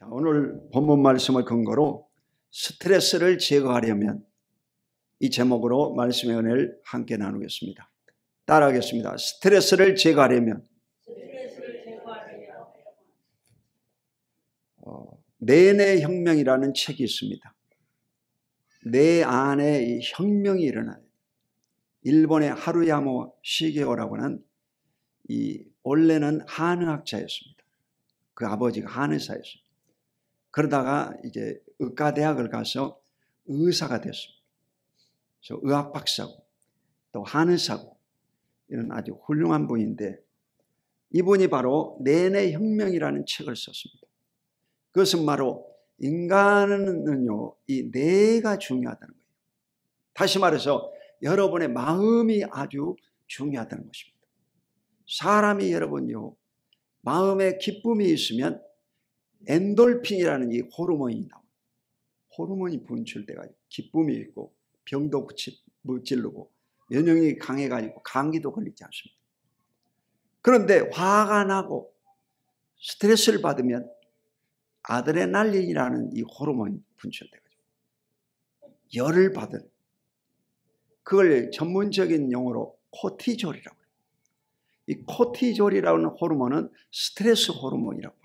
자, 오늘 본문 말씀을 근거로 스트레스를 제거하려면 이 제목으로 말씀의 은혜를 함께 나누겠습니다. 따라하겠습니다. 스트레스를 제거하려면 내내 혁명이라는 책이 있습니다. 내 안에 이 혁명이 일어나요. 일본의 하루야마 시게오라고 하는 원래는 한의학자였습니다. 그 아버지가 한의사였습니다. 그러다가 이제 의과대학을 가서 의사가 됐습니다. 그래서 의학 박사고 또 한의사고 이런 아주 훌륭한 분인데, 이분이 바로 내내 혁명이라는 책을 썼습니다. 그것은 바로 인간은요, 이 뇌가 중요하다는 거예요. 다시 말해서 여러분의 마음이 아주 중요하다는 것입니다. 사람이 여러분요, 마음에 기쁨이 있으면 엔돌핀이라는 이 호르몬이 나와요. 호르몬이 분출돼가지고 기쁨이 있고 병도 무찔르고 면역력이 강해가지고 감기도 걸리지 않습니다. 그런데 화가 나고 스트레스를 받으면 아드레날린이라는 이 호르몬이 분출돼가지고 열을 받은, 그걸 전문적인 용어로 코티졸이라고 해요. 이 코티졸이라는 호르몬은 스트레스 호르몬이라고 해요.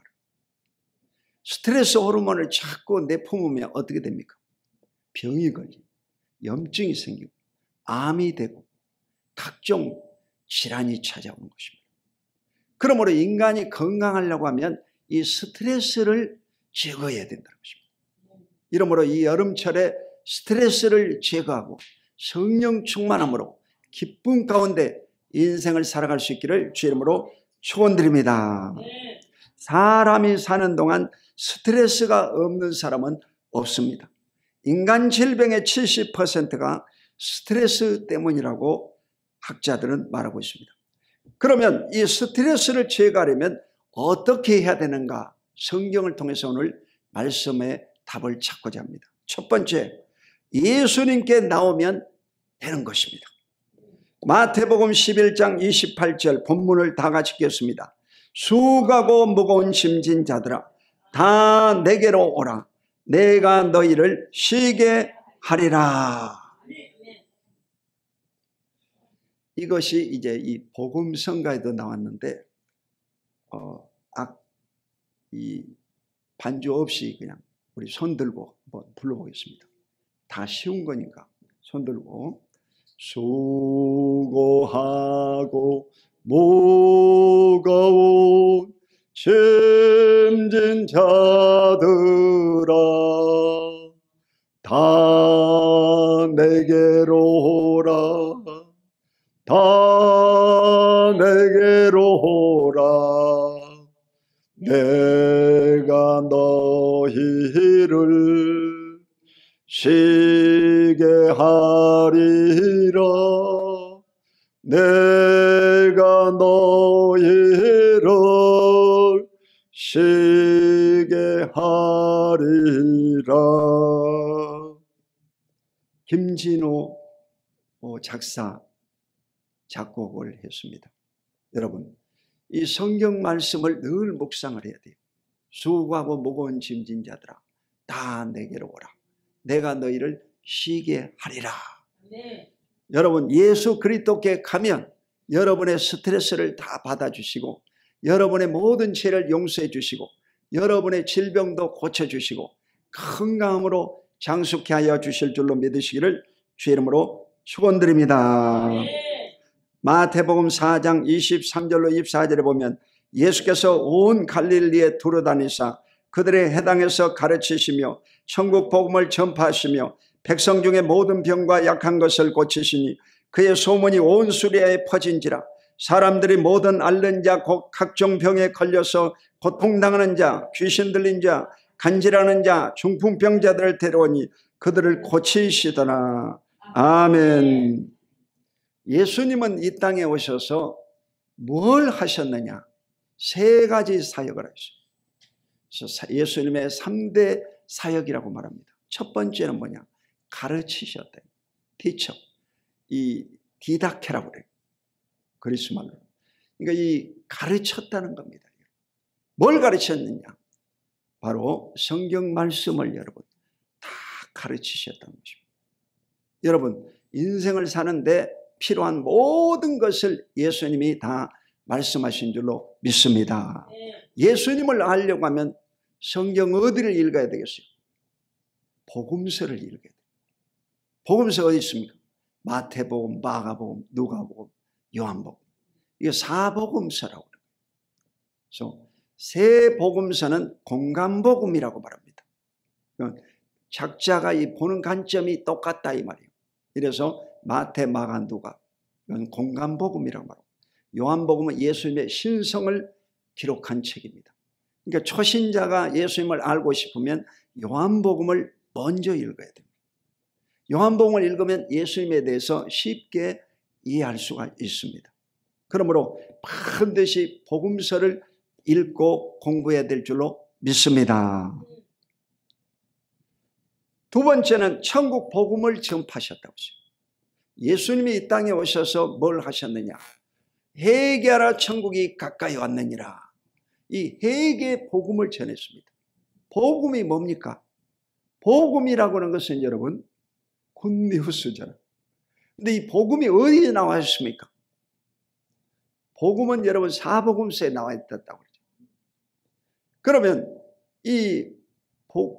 스트레스 호르몬을 자꾸 내뿜으면 어떻게 됩니까? 병이 걸리고 염증이 생기고 암이 되고 각종 질환이 찾아오는 것입니다. 그러므로 인간이 건강하려고 하면 이 스트레스를 제거해야 된다는 것입니다. 이러므로 이 여름철에 스트레스를 제거하고 성령 충만함으로 기쁨 가운데 인생을 살아갈 수 있기를 주 이름으로 축원드립니다. 사람이 사는 동안 스트레스가 없는 사람은 없습니다. 인간 질병의 70%가 스트레스 때문이라고 학자들은 말하고 있습니다. 그러면 이 스트레스를 제거하려면 어떻게 해야 되는가? 성경을 통해서 오늘 말씀의 답을 찾고자 합니다. 첫 번째, 예수님께 나오면 되는 것입니다. 마태복음 11장 28절 본문을 다 같이 읽겠습니다. 수고하고 무거운 짐진 자들아 다 내게로 오라. 내가 너희를 쉬게 하리라. 이것이 이제 이 복음성가에도 나왔는데 이 반주 없이 그냥 우리 손 들고 한번 불러보겠습니다. 다 쉬운 거니까 손 들고. 수고하고 무거운 짐진 자들아 다 내게로 오라. 다 내게로 오라. 내가 너희를 쉬게 하리라. 내가 너희를 쉬게 하리라. 김진호 작사 작곡을 했습니다. 여러분, 이 성경 말씀을 늘 묵상을 해야 돼요. 수고하고 무거운 짐진 자들아 다 내게로 오라. 내가 너희를 쉬게 하리라. 네. 여러분, 예수 그리스도께 가면 여러분의 스트레스를 다 받아주시고 여러분의 모든 죄를 용서해 주시고 여러분의 질병도 고쳐주시고 건강함으로 장수케 하여 주실 줄로 믿으시기를 주 이름으로 축원드립니다. 네. 마태복음 4장 23절로 24절에 보면 예수께서 온 갈릴리에 두루다니사 그들의 해당에서 가르치시며 천국 복음을 전파하시며 백성 중에 모든 병과 약한 것을 고치시니 그의 소문이 온 수리아에 퍼진지라. 사람들이 모든 앓는 자 곧 각종 병에 걸려서 고통당하는 자 귀신 들린 자 간질하는 자 중풍병자들을 데려오니 그들을 고치시더라. 아멘. 예수님은 이 땅에 오셔서 뭘 하셨느냐? 세 가지 사역을 하셨어요. 그래서 예수님의 3대 사역이라고 말합니다. 첫 번째는 뭐냐? 가르치셨다. 티처. 이 디다케라고 그래요. 그리스 말로. 그러니까 이 가르쳤다는 겁니다. 뭘 가르쳤느냐? 바로 성경 말씀을 여러분 다 가르치셨다는 것입니다. 여러분 인생을 사는데 필요한 모든 것을 예수님이 다 말씀하신 줄로 믿습니다. 예수님을 알려고 하면 성경 어디를 읽어야 되겠어요? 복음서를 읽어야 돼요. 복음서 어디 있습니까? 마태복음, 마가복음, 누가복음, 요한복음. 이게 사복음서라고 그래요. 그래서 세 복음서는 공간복음이라고 말합니다. 작자가 이 보는 관점이 똑같다 이 말이에요. 이래서 마태, 마가, 누가 이건 공간복음이라고 말합니다. 요한복음은 예수님의 신성을 기록한 책입니다. 그러니까 초신자가 예수님을 알고 싶으면 요한복음을 먼저 읽어야 됩니다. 요한복음을 읽으면 예수님에 대해서 쉽게 이해할 수가 있습니다. 그러므로 반드시 복음서를 읽고 공부해야 될 줄로 믿습니다. 두 번째는 천국 복음을 전파하셨다고 했어요. 예수님이 이 땅에 오셔서 뭘 하셨느냐? 회개하라 천국이 가까이 왔느니라. 이 회개 복음을 전했습니다. 복음이 뭡니까? 복음이라고 하는 것은 여러분 굿뉴스잖아요. 근데 이 복음이 어디에 나와 있습니까? 복음은 여러분 사복음서에 나와 있다고 그러죠. 그러면 이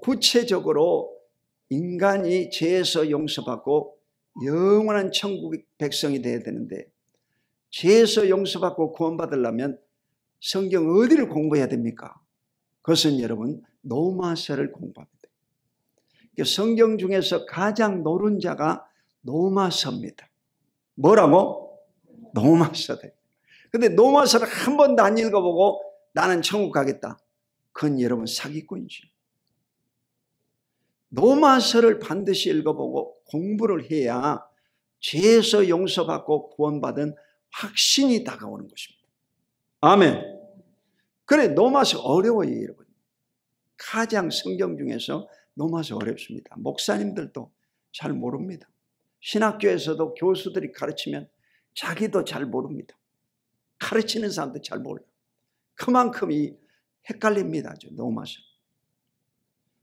구체적으로 인간이 죄에서 용서받고 영원한 천국 백성이 되어야 되는데 죄에서 용서받고 구원받으려면 성경 어디를 공부해야 됩니까? 그것은 여러분 로마서를 공부합니다. 성경 중에서 가장 노른자가 로마서입니다. 뭐라고? 로마서다. 근데 로마서를 한 번도 안 읽어보고 나는 천국 가겠다. 그건 여러분 사기꾼이죠. 로마서를 반드시 읽어보고 공부를 해야 죄에서 용서받고 구원받은 확신이 다가오는 것입니다. 아멘. 그래 로마서 어려워요 여러분. 가장 성경 중에서 로마서 어렵습니다. 목사님들도 잘 모릅니다. 신학교에서도 교수들이 가르치면 자기도 잘 모릅니다. 가르치는 사람도 잘 몰라요. 그만큼 헷갈립니다. 로마서.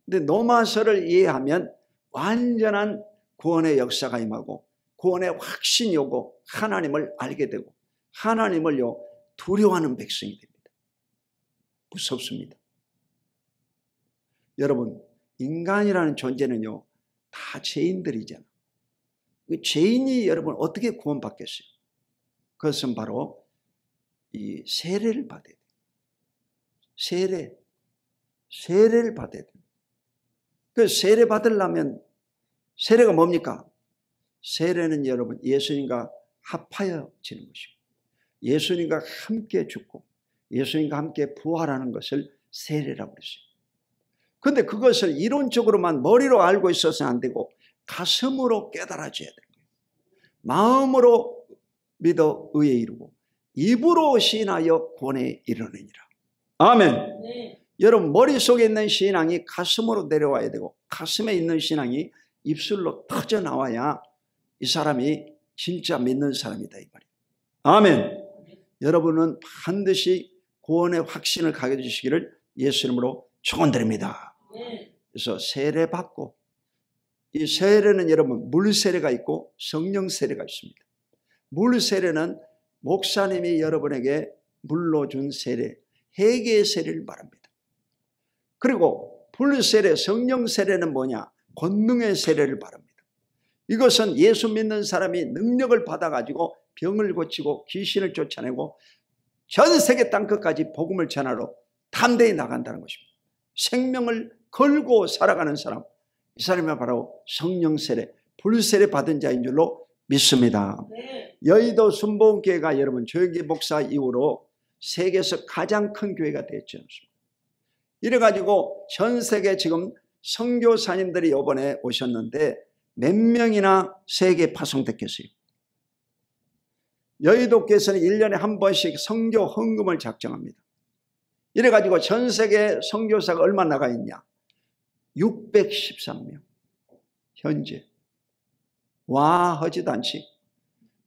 근데 로마서를 이해하면 완전한 구원의 역사가 임하고 구원의 확신이 오고 하나님을 알게 되고 하나님을 두려워하는 백성이 됩니다. 무섭습니다. 여러분 인간이라는 존재는요 다 죄인들이잖아요. 죄인이 여러분 어떻게 구원받겠어요? 그것은 바로 이 세례를 받아야 돼요. 세례를 받아야 돼요. 그 세례 받으려면 세례가 뭡니까? 세례는 여러분 예수님과 합하여지는 것이고 예수님과 함께 죽고 예수님과 함께 부활하는 것을 세례라고 그랬어요. 그런데 그것을 이론적으로만 머리로 알고 있어서는 안 되고 가슴으로 깨달아져야 되는 거예요. 마음으로 믿어 의에 이르고 입으로 시인하여 구원에 이르느니라. 아멘. 네. 여러분 머릿속에 있는 신앙이 가슴으로 내려와야 되고 가슴에 있는 신앙이 입술로 터져나와야 이 사람이 진짜 믿는 사람이다 이 말이에요. 아멘. 여러분은 반드시 구원의 확신을 가져주시기를 예수 이름으로 축원드립니다. 그래서 세례 받고 이 세례는 여러분 물 세례가 있고 성령 세례가 있습니다. 물 세례는 목사님이 여러분에게 물로 준 세례, 회개의 세례를 말합니다. 그리고 불 세례, 성령 세례는 뭐냐? 권능의 세례를 말합니다. 이것은 예수 믿는 사람이 능력을 받아가지고 병을 고치고 귀신을 쫓아내고 전 세계 땅끝까지 복음을 전하러 담대히 나간다는 것입니다. 생명을 걸고 살아가는 사람, 이 사람이 바로 성령 세례, 불 세례 받은 자인 줄로 믿습니다. 네. 여의도 순복음교회가 여러분 조영기 목사 이후로 세계에서 가장 큰 교회가 됐죠. 이래가지고 전 세계 지금 선교사님들이 이번에 오셨는데 몇 명이나 세계에 파송됐겠어요? 여의도교회에서는 1년에 한 번씩 선교 헌금을 작정합니다. 이래가지고 전 세계 선교사가 얼마 나가 있냐? 613명. 현재. 와 하지도 않지.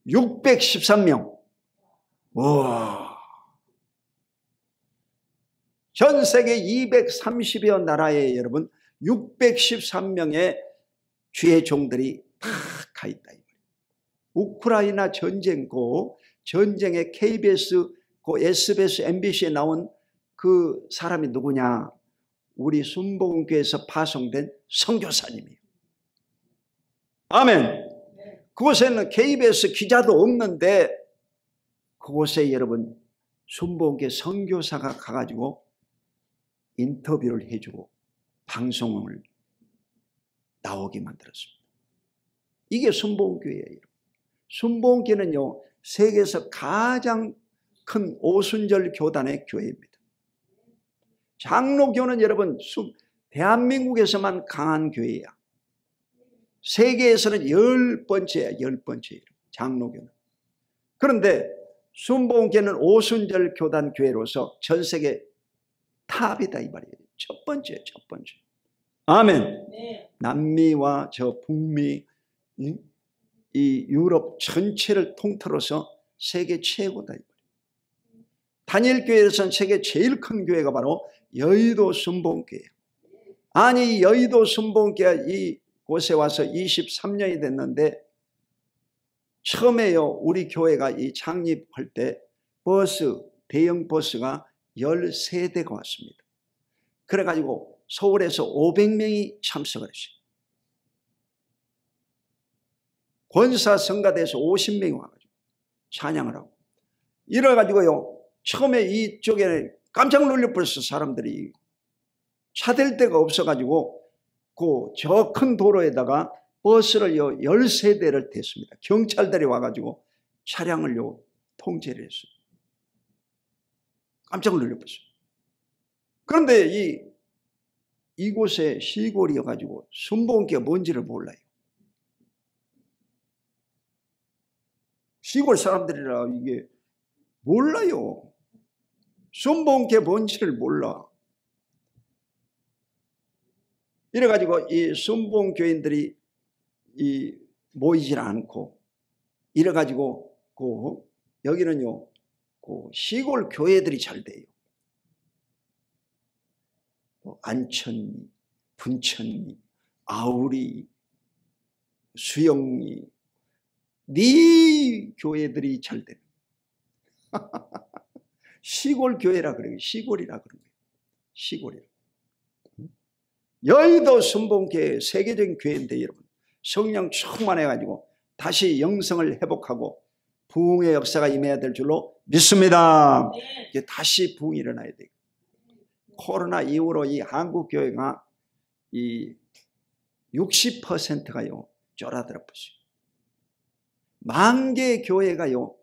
613명. 와. 전 세계 230여 나라에 여러분 613명의 주의 종들이 다 가 있다. 우크라이나 전쟁 전쟁에 KBS, SBS, MBC에 나온 그 사람이 누구냐? 우리 순복음교회에서 파송된 선교사님이에요. 아멘. 그곳에는 KBS 기자도 없는데 그곳에 여러분 순복음교회 선교사가 가가지고 인터뷰를 해주고 방송을 나오게 만들었습니다. 이게 순복음교회예요. 순복음교회는요, 세계에서 가장 큰 오순절 교단의 교회입니다. 장로교는 여러분 대한민국에서만 강한 교회야. 세계에서는 10번째야, 10번째예요. 장로교는. 그런데 순복음교회는 오순절 교단 교회로서 전 세계 탑이다 이 말이에요. 첫 번째. 아멘. 네. 남미와 저 북미, 이 유럽 전체를 통틀어서 세계 최고다 이 말이에요. 단일교회에서는 세계 제일 큰 교회가 바로 여의도 순복음교회예요. 아니 여의도 순복음교회가 이곳에 와서 23년이 됐는데 처음에요 우리 교회가 이 창립할 때 대형 버스가 13대가 왔습니다. 그래가지고 서울에서 500명이 참석을 했어요. 권사성가대에서 50명이 와가지고 찬양을 하고 이래가지고요 처음에 이쪽에 깜짝 놀려버렸어. 사람들이 차 댈 데가 없어가지고 저 큰 도로에다가 버스를 13대를 댔습니다. 경찰들이 와가지고 차량을 통제를 했어요. 깜짝 놀려버렸어요. 그런데 이곳에 시골이어가지고 순복음교회가 뭔지를 몰라요. 시골 사람들이라 이게 몰라요. 순복음교회 뭔지를 몰라. 이래가지고 이 순복음교인들이 모이질 않고 이래가지고 여기는요 시골 교회들이 잘 돼요. 안천리, 분천리, 아우리, 수영리 네 교회들이 잘 돼요. 시골 교회라 그래요. 시골이라 그런 거예요. 시골이라. 여의도 순복음교회 세계적인 교회인데 여러분 성령 충만해가지고 다시 영성을 회복하고 부흥의 역사가 임해야 될 줄로 믿습니다. 이제 다시 부흥이 일어나야 돼요. 코로나 이후로 이 한국 교회가 이 60%가요 쫄아들어 버렸어요. 10,000개의 교회가요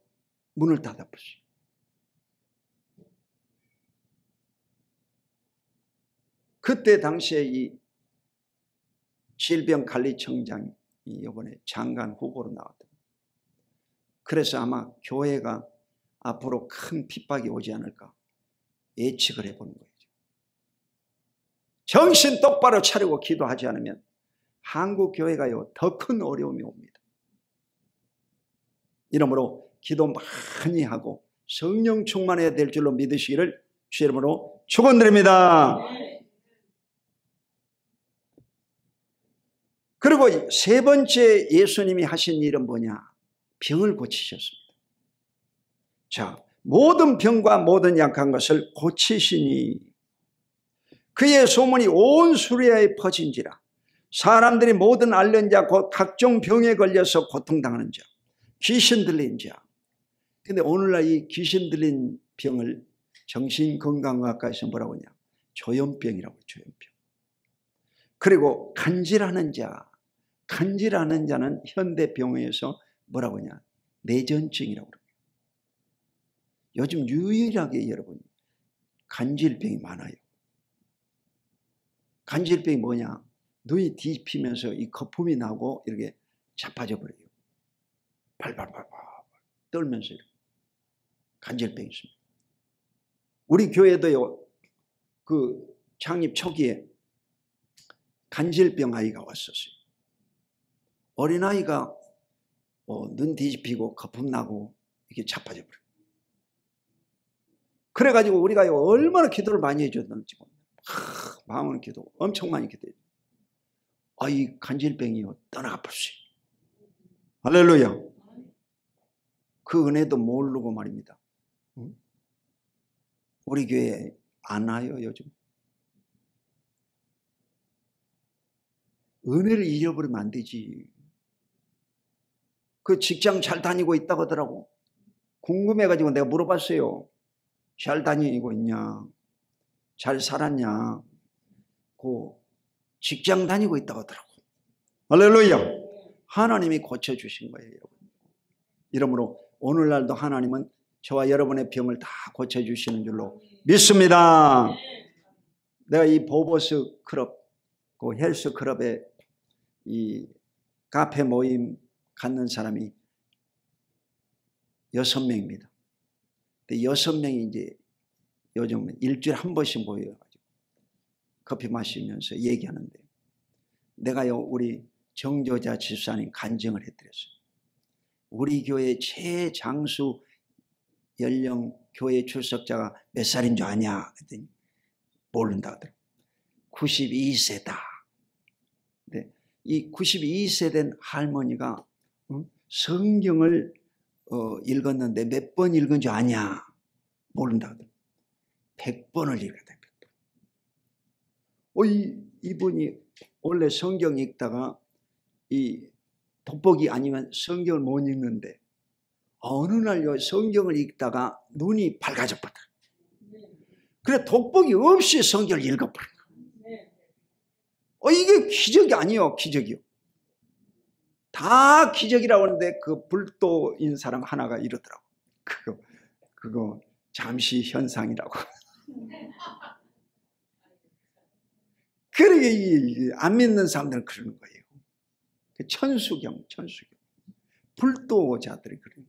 문을 닫아 버렸어요. 그때 당시에 이 질병관리청장이 이번에 장관 후보로 나왔다. 그래서 아마 교회가 앞으로 큰 핍박이 오지 않을까 예측을 해보는 거예요. 정신 똑바로 차리고 기도하지 않으면 한국 교회가요 더 큰 어려움이 옵니다. 이러므로 기도 많이 하고 성령 충만해야 될 줄로 믿으시기를 주의 이름으로 축원드립니다. 그리고 세 번째 예수님이 하신 일은 뭐냐? 병을 고치셨습니다. 자, 모든 병과 모든 약한 것을 고치시니 그의 소문이 온 수리아에 퍼진지라. 사람들이 모든 앓는 자 곧 각종 병에 걸려서 고통당하는 자, 귀신 들린 자. 근데 오늘날 이 귀신 들린 병을 정신건강학과에서 뭐라고 하냐? 조현병이라고 해요. 조현병. 그리고 간질하는 자는 현대병원에서 뭐라고 하냐? 뇌전증이라고 그래요. 요즘 유일하게 여러분 간질병이 많아요. 간질병이 뭐냐? 눈이 뒤집히면서 이 거품이 나고 이렇게 자빠져 버려요. 발발발발 떨면서 이렇게. 간질병이 있습니다. 우리 교회도요, 그 창립 초기에 간질병 아이가 왔었어요. 어린아이가 눈 뒤집히고 거품 나고 이게 자빠져 버려요. 그래가지고 우리가 얼마나 기도를 많이 해줬는지 마음은 기도 엄청 많이 기도해요. 이 간질병이요 떠나가 볼수요. 할렐루야. 그 은혜도 모르고 말입니다. 우리 교회 안 와요 요즘. 은혜를 잃어버리면 안 되지. 그 직장 잘 다니고 있다고 하더라고. 궁금해가지고 내가 물어봤어요. 잘 다니고 있냐? 잘 살았냐? 그 직장 다니고 있다고 하더라고. 할렐루야. 하나님이 고쳐주신 거예요. 이러므로 오늘날도 하나님은 저와 여러분의 병을 다 고쳐주시는 줄로 믿습니다. 내가 이 보보스 클럽, 그 헬스 클럽에 이 카페 모임 갖는 사람이 6명입니다. 근데 6명이 이제 요즘 일주일에 한 번씩 모여가지고 커피 마시면서 얘기하는데, 내가요 우리 정조자 집사님 간증을 해드렸어요. 우리 교회 최장수 연령 교회 출석자가 몇 살인 줄 아냐? 그랬더니 모른다 하더라고요. 92세다. 네. 이 92세 된 할머니가 성경을 읽었는데 몇 번 읽은 줄 아냐? 모른다 하더라고요. 100번을 읽었다. 100번. 이분이 원래 성경 읽다가 이 돋보기 아니면 성경을 못 읽는데 어느 날 성경을 읽다가 눈이 밝아져 버렸다. 그래 돋보기 없이 성경을 읽어버린 거야. 이게 기적이 아니에요. 기적이요. 다 기적이라고 하는데 그 불도인 사람 하나가 이러더라고. 그거 잠시 현상이라고. 그러게 안 믿는 사람들은 그러는 거예요. 천수경. 불도자들이 그래요.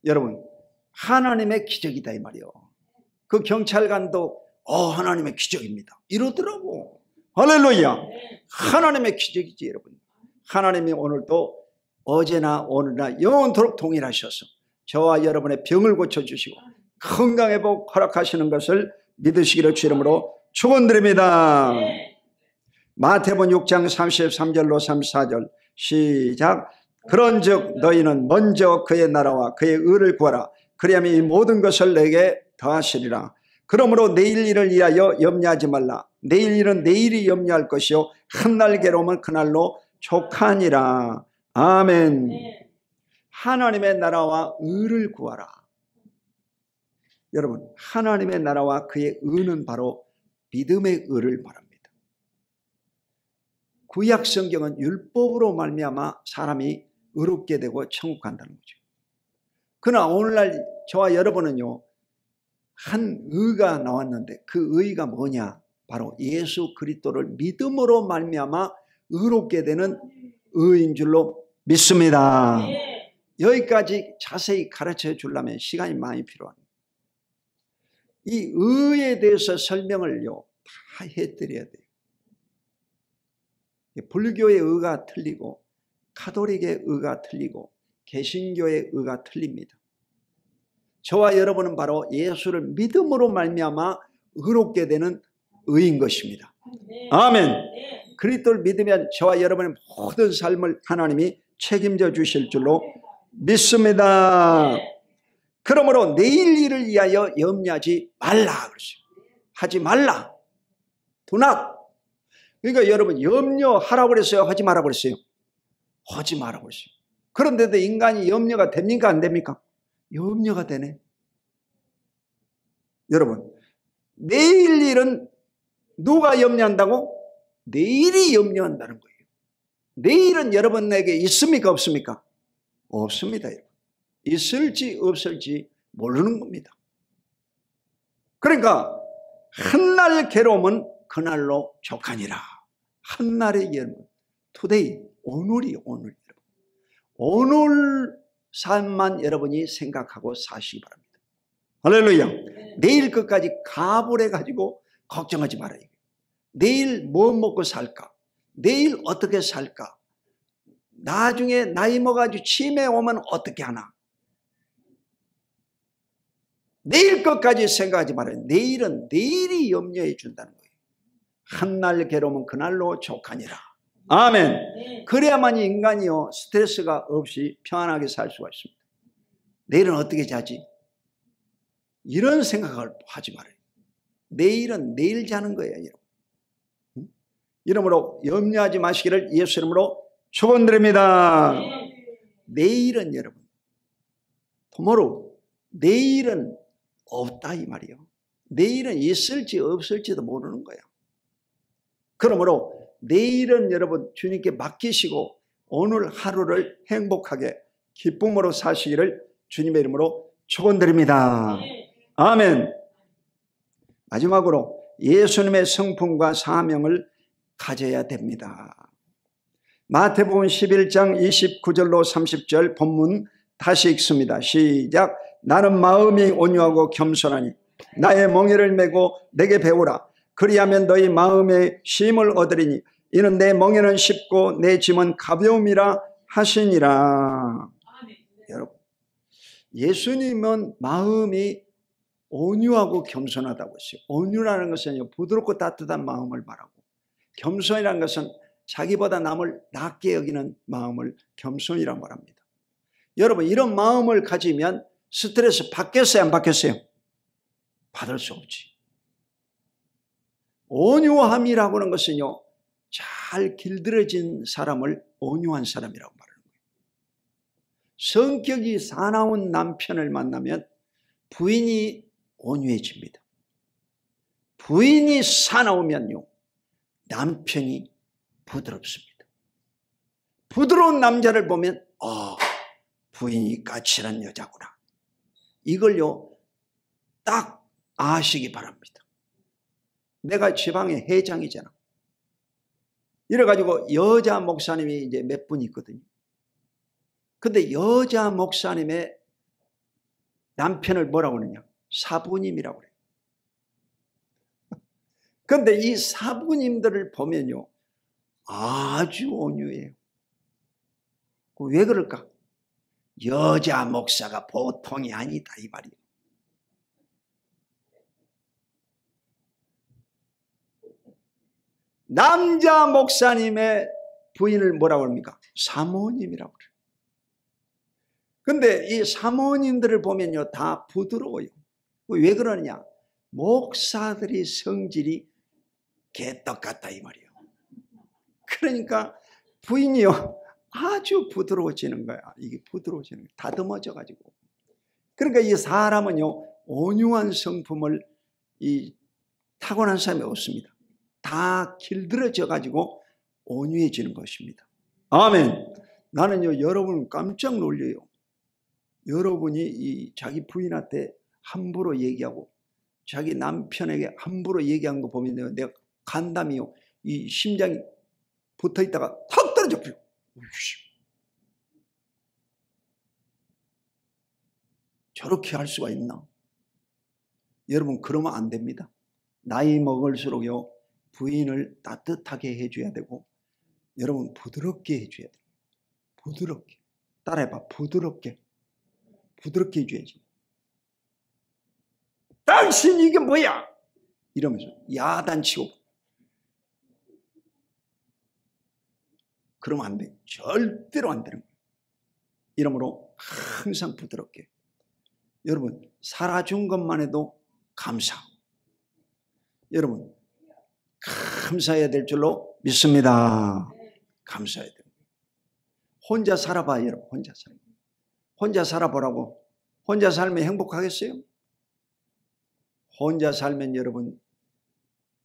여러분, 하나님의 기적이다 이 말이에요. 그 경찰관도 하나님의 기적입니다 이러더라고. 할렐루야. 하나님의 기적이지 여러분. 하나님이 오늘도 어제나 오늘이나 영원토록 동일하셔서 저와 여러분의 병을 고쳐주시고 건강회복 허락하시는 것을 믿으시기를 주 이름으로 축원드립니다. 마태복음 6장 33절로 34절 시작. 그런즉 너희는 먼저 그의 나라와 그의 의를 구하라. 그리하면 이 모든 것을 내게 더하시리라. 그러므로 내일 일을 위하여 염려하지 말라. 내일 일은 내일이 염려할 것이요 한날 괴로움은 그날로 족하니라. 아멘. 하나님의 나라와 의를 구하라. 여러분, 하나님의 나라와 그의 의는 바로 믿음의 의를 말합니다. 구약 성경은 율법으로 말미암아 사람이 의롭게 되고 천국 간다는 거죠. 그러나 오늘날 저와 여러분은요, 한 의가 나왔는데 그 의가 뭐냐? 바로 예수 그리스도를 믿음으로 말미암아 의롭게 되는 의인 줄로 믿습니다. 여기까지 자세히 가르쳐 주려면 시간이 많이 필요합니다. 이 의에 대해서 설명을요 다 해드려야 돼요. 불교의 의가 틀리고 카톨릭의 의가 틀리고 개신교의 의가 틀립니다. 저와 여러분은 바로 예수를 믿음으로 말미암아 의롭게 되는 의인 것입니다. 아멘. 그리스도를 믿으면 저와 여러분의 모든 삶을 하나님이 책임져 주실 줄로 믿습니다. 그러므로 내일 일을 위하여 염려하지 말라 그러죠. 하지 말라. Do not. 그러니까 여러분 염려하라고 그랬어요? 하지 말라고 그랬어요? 하지 말라고 그랬어요. 그런데도 인간이 염려가 됩니까? 안 됩니까? 염려가 되네. 여러분, 내일 일은 누가 염려한다고? 내일이 염려한다는 거예요. 내일은 여러분에게 있습니까? 없습니까? 없습니다. 있을지 없을지 모르는 겁니다. 그러니까 한날 괴로움은 그날로 족하니라. 한날의 여러분, today, 오늘이 오늘. 오늘 삶만 여러분이 생각하고 사시기 바랍니다. 할렐루야. 내일 것까지 가불해가지고 걱정하지 말아요. 내일 뭐 먹고 살까? 내일 어떻게 살까? 나중에 나이 먹어가지고 치매 오면 어떻게 하나? 내일 것까지 생각하지 말아요. 내일은 내일이 염려해 준다는 거예요. 한날 괴로우면 그날로 족하니라. 아멘. 그래야만 인간이요 스트레스가 없이 평안하게 살 수가 있습니다. 내일은 어떻게 자지? 이런 생각을 하지 말아요. 내일은 내일 자는 거예요, 여러분. 이러므로 염려하지 마시기를 예수 이름으로 축원드립니다. 내일은 여러분, tomorrow, 내일은 없다 이 말이에요. 내일은 있을지 없을지도 모르는 거예요. 그러므로 내일은 여러분 주님께 맡기시고 오늘 하루를 행복하게 기쁨으로 사시기를 주님의 이름으로 축원드립니다. 아멘. 마지막으로 예수님의 성품과 사명을 가져야 됩니다. 마태복음 11장 29절로 30절 본문 다시 읽습니다. 시작. 나는 마음이 온유하고 겸손하니 나의 멍에를 메고 내게 배우라. 그리하면 너희 마음의 쉼을 얻으리니 이는 내 멍에는 쉽고 내 짐은 가벼움이라 하시니라. 여러분, 예수님은 마음이 온유하고 겸손하다고 했어요. 온유라는 것은 부드럽고 따뜻한 마음을 말하고, 겸손이라는 것은 자기보다 남을 낮게 여기는 마음을 겸손이라고 말합니다. 여러분, 이런 마음을 가지면 스트레스 받겠어요, 안 받겠어요? 받을 수 없지. 온유함이라고 하는 것은요, 잘 길들여진 사람을 온유한 사람이라고 말하는 거예요. 성격이 사나운 남편을 만나면 부인이 온유해집니다. 부인이 사나우면요, 남편이 부드럽습니다. 부드러운 남자를 보면 부인이 까칠한 여자구나. 이걸요 딱 아시기 바랍니다. 내가 지방의 회장이잖아. 이래가지고 여자 목사님이 이제 몇 분 있거든요. 근데 여자 목사님의 남편을 뭐라고 그러냐? 사부님이라고 그래요. 근데 이 사부님들을 보면요 아주 온유해요. 왜 그럴까? 여자 목사가 보통이 아니다 이 말이에요. 남자 목사님의 부인을 뭐라고 합니까? 사모님이라고 그래요. 근데 이 사모님들을 보면요 다 부드러워요. 왜 그러느냐? 목사들이 성질이 개떡 같다 이 말이에요. 그러니까 부인이요 아주 부드러워지는 거야. 이게 부드러워지는 거야. 다듬어져 가지고. 그러니까 이 사람은요 온유한 성품을 타고난 사람이 없습니다. 다 길들여져 가지고 온유해지는 것입니다. 아멘. 나는요 여러분 깜짝 놀려요. 여러분이 자기 부인한테 함부로 얘기하고 자기 남편에게 함부로 얘기한 거 보면 내가 간담이요 이 심장이 붙어 있다가 턱 떨어져 버려. 저렇게 할 수가 있나? 여러분 그러면 안 됩니다. 나이 먹을수록요 부인을 따뜻하게 해줘야 되고 여러분 부드럽게 해줘야 돼요. 부드럽게. 따라해봐. 부드럽게. 부드럽게 해줘야지. 당신 이게 뭐야? 이러면서 야단치고. 그러면 안 돼. 절대로 안 되는 거예요. 이러므로 항상 부드럽게. 여러분 살아준 것만 해도 감사하고 여러분 감사해야 될 줄로 믿습니다. 감사해야 돼요. 혼자 살아봐 여러분. 혼자 살아. 혼자 살아보라고. 혼자 살면 행복하겠어요? 혼자 살면 여러분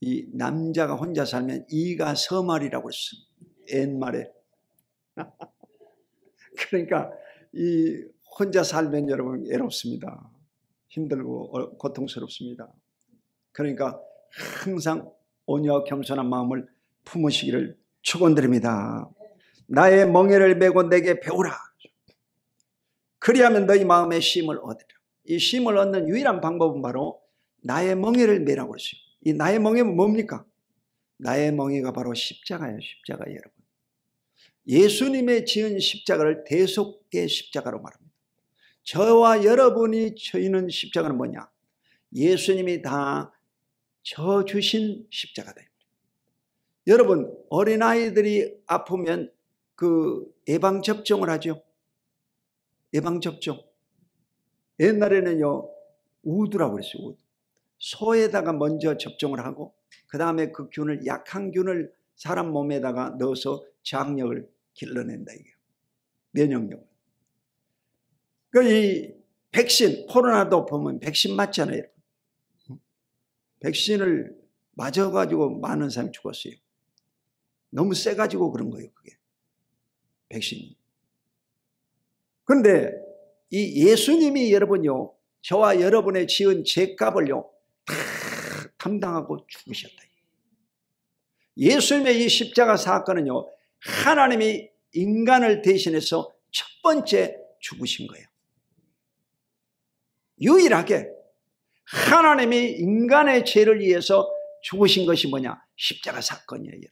이 남자가 혼자 살면 이가 서말이라고 했어. 옛말에. 그러니까 이 혼자 살면 여러분 외롭습니다. 힘들고 고통스럽습니다. 그러니까 항상 온유하고 겸손한 마음을 품으시기를 축원드립니다. 나의 멍에를 메고 내게 배우라. 그리하면 너희 마음의 쉼을 얻으리라. 이 쉼을 얻는 유일한 방법은 바로 나의 멍에를 메라고 했어요. 이 나의 멍에는 뭡니까? 나의 멍에가 바로 십자가예요. 십자가 여러분. 예수님의 지은 십자가를 대속의 십자가로 말합니다. 저와 여러분이 처이는 십자가는 뭐냐? 예수님이 다 져주신 십자가다. 여러분, 어린아이들이 아프면 그 예방접종을 하죠. 예방접종. 옛날에는요, 우두라고 그랬어요. 우두. 소에다가 먼저 접종을 하고 그 다음에 그 균을, 약한 균을 사람 몸에다가 넣어서 저항력을 길러낸다, 이게 면역력. 이 백신, 코로나도 보면 백신 맞잖아요. 백신을 맞아가지고 많은 사람이 죽었어요. 너무 세가지고 그런 거예요, 그게. 백신이. 그런데 이 예수님이 여러분요, 저와 여러분의 지은 죄값을요, 다 담당하고 죽으셨다. 예수님의 이 십자가 사건은요, 하나님이 인간을 대신해서 첫 번째 죽으신 거예요. 유일하게 하나님이 인간의 죄를 위해서 죽으신 것이 뭐냐? 십자가 사건이에요, 여러분.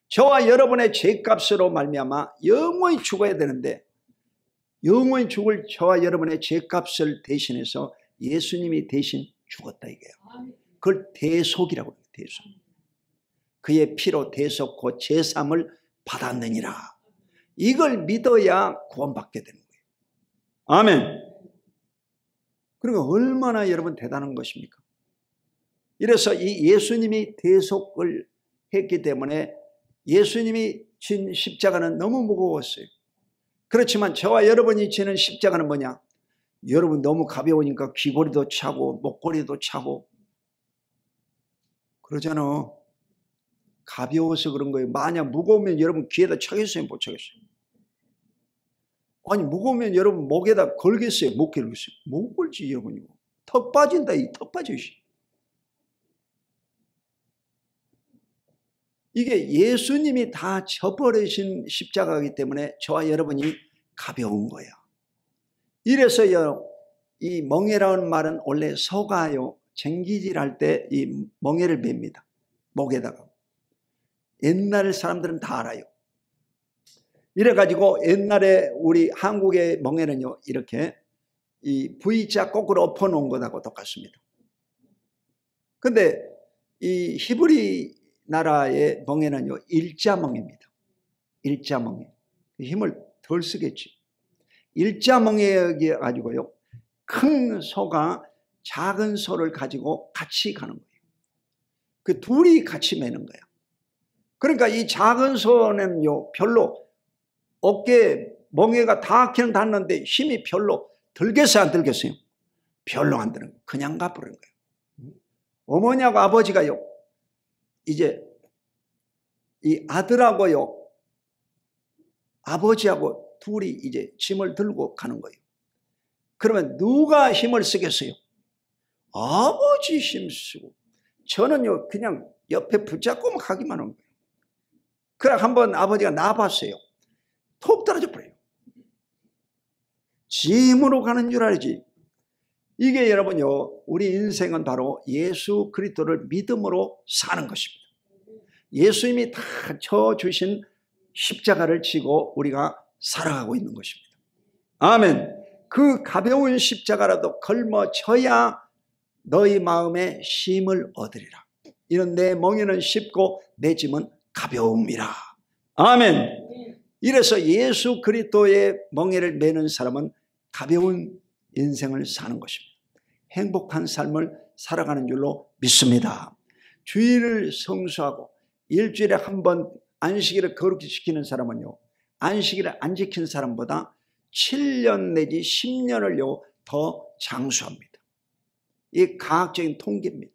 저와 여러분의 죄값으로 말미암아 영원히 죽어야 되는데, 영원히 죽을 저와 여러분의 죄값을 대신해서 예수님이 대신 죽었다, 이게요. 그걸 대속이라고 해요. 대속. 그의 피로 대속고 제사함을 받았느니라. 이걸 믿어야 구원받게 되는 거예요. 아멘. 그러니까 얼마나 여러분 대단한 것입니까? 이래서 이 예수님이 대속을 했기 때문에 예수님이 진 십자가는 너무 무거웠어요. 그렇지만 저와 여러분이 지는 십자가는 뭐냐? 여러분 너무 가벼우니까 귀걸이도 차고 목걸이도 차고 그러잖아. 가벼워서 그런 거예요. 만약 무거우면 여러분 귀에다 차겠어요? 못 차겠어요? 아니 무거우면 여러분 목에다 걸겠어요? 못 걸겠어요? 못 걸지 여러분이. 턱 빠진다. 이 턱 빠져. 이게 예수님이 다 져버리신 십자가이기 때문에 저와 여러분이 가벼운 거예요. 이래서요, 이 멍에라는 말은 원래 소가요, 쟁기질할 때 이 멍에를 맵니다. 목에다가. 옛날 사람들은 다 알아요. 이래가지고 옛날에 우리 한국의 멍에는요, 이렇게 이 V자 거꾸로 엎어놓은 것하고 똑같습니다. 근데 이 히브리 나라의 멍에는요, 일자멍입니다. 일자멍에. 힘을 덜 쓰겠지. 일자멍에 가지고요, 큰 소가 작은 소를 가지고 같이 가는 거예요. 그 둘이 같이 매는 거예요. 그러니까 이 작은 소는요, 별로 어깨 멍에가 닿기는 닿는데 힘이 별로 들겠어요, 안 들겠어요? 별로 안 드는 거예요. 그냥 가버리는 거예요. 어머니하고 아버지가요, 이제 이 아들하고요, 아버지하고 둘이 이제 짐을 들고 가는 거예요. 그러면 누가 힘을 쓰겠어요? 아버지 힘 쓰고. 저는요, 그냥 옆에 붙잡고 가기만 한 거예요. 그래, 한번 아버지가 나봤어요. 톡 떨어져 버려요. 짐으로 가는 줄 알지. 이게 여러분요, 우리 인생은 바로 예수 그리스도를 믿음으로 사는 것입니다. 예수님이 다 져주신 십자가를 지고 우리가 살아가고 있는 것입니다. 아멘. 그 가벼운 십자가라도 걸머져야 너희 마음에 쉼을 얻으리라. 이런 내 멍에는 쉽고 내 짐은 가벼움이라. 아멘. 이래서 예수 그리스도의 멍에를 메는 사람은 가벼운 인생을 사는 것입니다. 행복한 삶을 살아가는 줄로 믿습니다. 주일을 성수하고 일주일에 한 번 안식일을 거룩히 지키는 사람은요, 안식일을 안 지킨 사람보다 7년 내지 10년을요 더 장수합니다. 이 과학적인 통계입니다.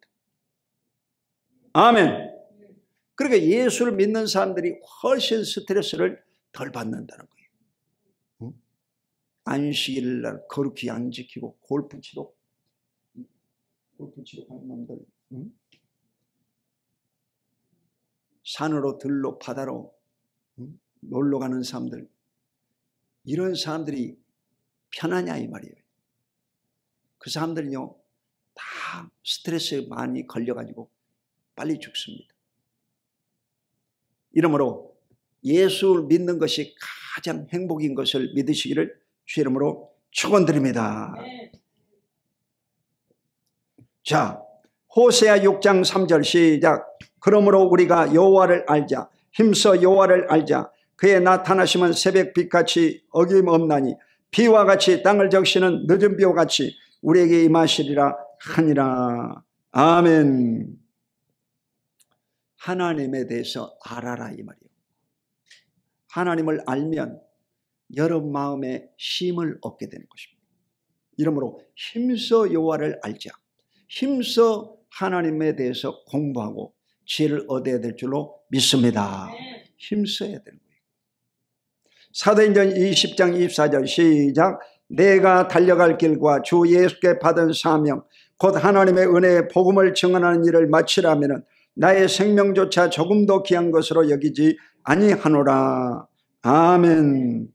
아멘. 그러니까 예수를 믿는 사람들이 훨씬 스트레스를 덜 받는다는 거예요. 안식일을 날 거룩히 안 지키고 골프 치러 가는 놈들, 산으로 들로 바다로 놀러 가는 사람들, 이런 사람들이 편하냐 이 말이에요. 그 사람들은요 다 스트레스에 많이 걸려가지고 빨리 죽습니다. 이러므로 예수를 믿는 것이 가장 행복인 것을 믿으시기를 주 이름으로 축원드립니다. 자, 호세아 6장 3절 시작. 그러므로 우리가 여호와를 알자. 힘써 여호와를 알자. 그의 나타나심은 새벽빛같이 어김없나니 비와 같이 땅을 적시는 늦은 비와 같이 우리에게 임하시리라 하니라. 아멘. 하나님에 대해서 알아라 이 말이에요. 하나님을 알면 여러분 마음에 힘을 얻게 되는 것입니다. 이러므로 힘써 여호와를 알자. 힘써 하나님에 대해서 공부하고 지혜를 얻어야 될 줄로 믿습니다. 힘써야 되는 거예요. 사도행전 20장 24절 시작. 내가 달려갈 길과 주 예수께 받은 사명 곧 하나님의 은혜의 복음을 증언하는 일을 마치라면은 나의 생명조차 조금도 귀한 것으로 여기지 아니하노라. 아멘.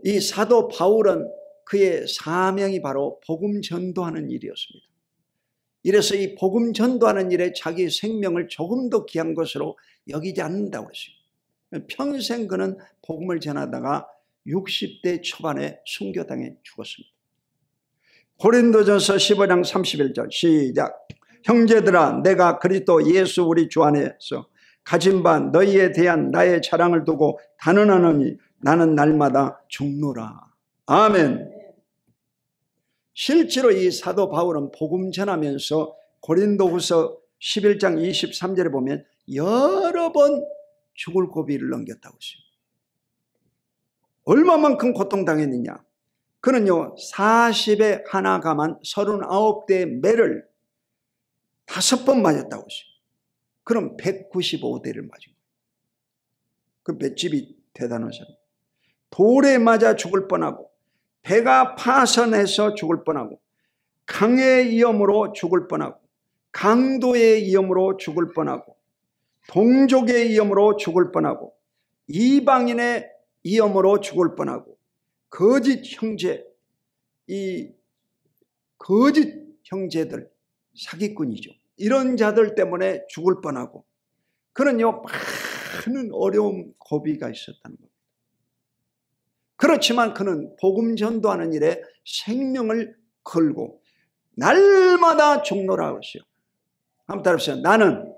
이 사도 바울은 그의 사명이 바로 복음 전도하는 일이었습니다. 이래서 이 복음 전도하는 일에 자기 생명을 조금도 귀한 것으로 여기지 않는다고 했어요. 평생 그는 복음을 전하다가 60대 초반에 순교당해 죽었습니다. 고린도전서 15장 31절 시작. 형제들아 내가 그리스도 예수 우리 주 안에서 가진 바 너희에 대한 나의 자랑을 두고 단언하노니 나는 날마다 죽노라. 아멘. 실제로 이 사도 바울은 복음 전하면서 고린도후서 11장 23절에 보면 여러 번 죽을 고비를 넘겼다고 했어요. 얼마만큼 고통당했느냐. 그는요 40에 하나 감한 39대의 매를 5번 맞았다고 했어요. 그럼 195대를 맞은 거예요. 그 맷집이 대단한 사람. 돌에 맞아 죽을 뻔하고 배가 파선해서 죽을 뻔하고 강의 위험으로 죽을 뻔하고 강도의 위험으로 죽을 뻔하고 동족의 위험으로 죽을 뻔하고 이방인의 위험으로 죽을 뻔하고 거짓 형제, 이 거짓 형제들 사기꾼이죠. 이런 자들 때문에 죽을 뻔하고 그는요 많은 어려움 고비가 있었다는 겁니다. 그렇지만 그는 복음 전도하는 일에 생명을 걸고 날마다 죽노라 하시오. 한번 따라해보세요. 나는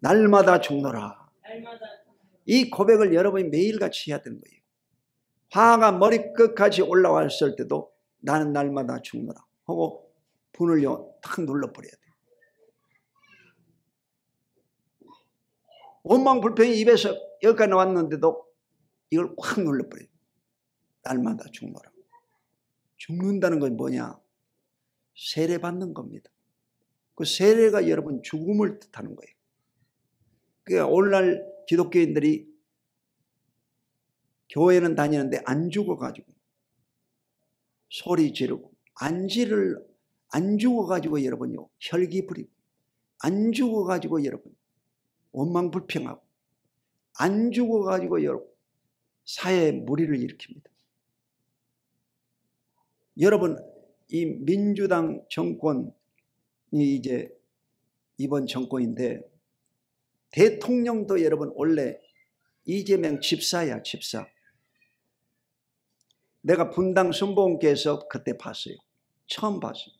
날마다 죽노라. 이 고백을 여러분이 매일같이 해야 되는 거예요. 화가 머리끝까지 올라왔을 때도 나는 날마다 죽노라 하고 분을요 탁 눌러버려야 돼요. 원망 불평이 입에서 여기까지 나왔는데도 이걸 확 눌러버려요. 날마다 죽노라. 죽는다는 건 뭐냐? 세례받는 겁니다. 그 세례가 여러분 죽음을 뜻하는 거예요. 그러니까 오늘날 기독교인들이 교회는 다니는데 안 죽어가지고 소리 지르고 안 죽어가지고 여러분요 혈기 부리고 안 죽어가지고 여러분 원망 불평하고 안 죽어가지고 여러분 사회에 무리를 일으킵니다. 여러분 이 민주당 정권이 이제 이번 정권인데 대통령도 여러분 원래 이재명 집사야 집사. 내가 분당 순복음교회에서 그때 봤어요. 처음 봤어요.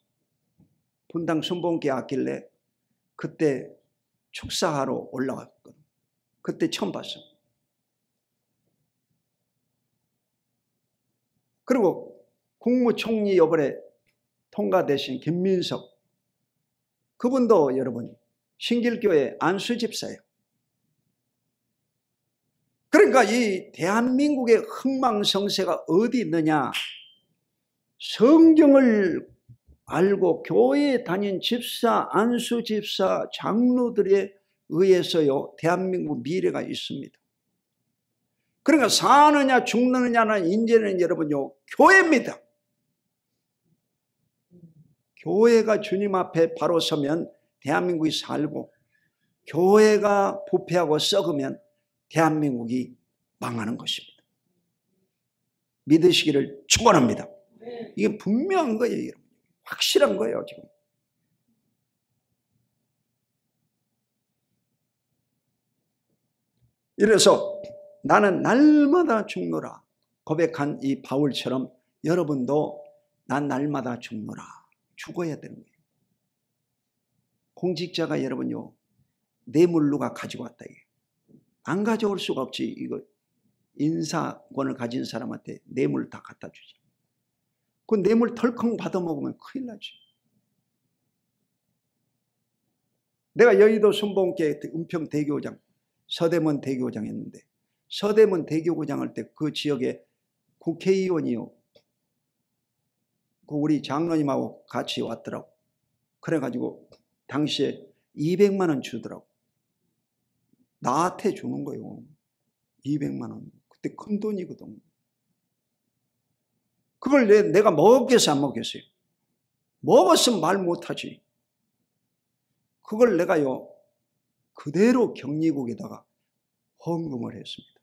분당 순복음교회 왔길래 그때 축사하러 올라갔거든. 그때 처음 봤어. 그리고 국무총리 이번에 통과되신 김민석 그분도 여러분 신길교회 안수집사예요. 그러니까 이 대한민국의 흥망성쇠가 어디 있느냐. 성경을 알고 교회에 다닌 집사, 안수집사, 장로들에 의해서요 대한민국 미래가 있습니다. 그러니까 사느냐 죽느냐는 이제는 여러분요 교회입니다. 교회가 주님 앞에 바로 서면 대한민국이 살고 교회가 부패하고 썩으면 대한민국이 망하는 것입니다. 믿으시기를 축원합니다. 이게 분명한 거예요. 여러분. 확실한 거예요. 지금. 이래서 나는 날마다 죽노라 고백한 이 바울처럼 여러분도 난 날마다 죽노라. 죽어야 되는 거예요. 공직자가 여러분요, 뇌물 누가 가지고 왔다 이게. 안 가져올 수가 없지. 이거 인사권을 가진 사람한테 뇌물 다 갖다 주지. 그 뇌물 덜컹 받아먹으면 큰일 나지. 내가 여의도 순복음교회 은평 대교장, 서대문 대교장 했는데, 서대문 대교구장 할 때 그 지역에 국회의원이요, 그 우리 장로님하고 같이 왔더라고. 그래가지고 당시에 200만 원 주더라고. 나한테 주는 거예요. 200만 원. 그때 큰 돈이거든. 그걸 내가 먹겠어 안 먹겠어요? 먹었으면 말 못하지. 그걸 내가요 그대로 경리국에다가 헌금을 했습니다.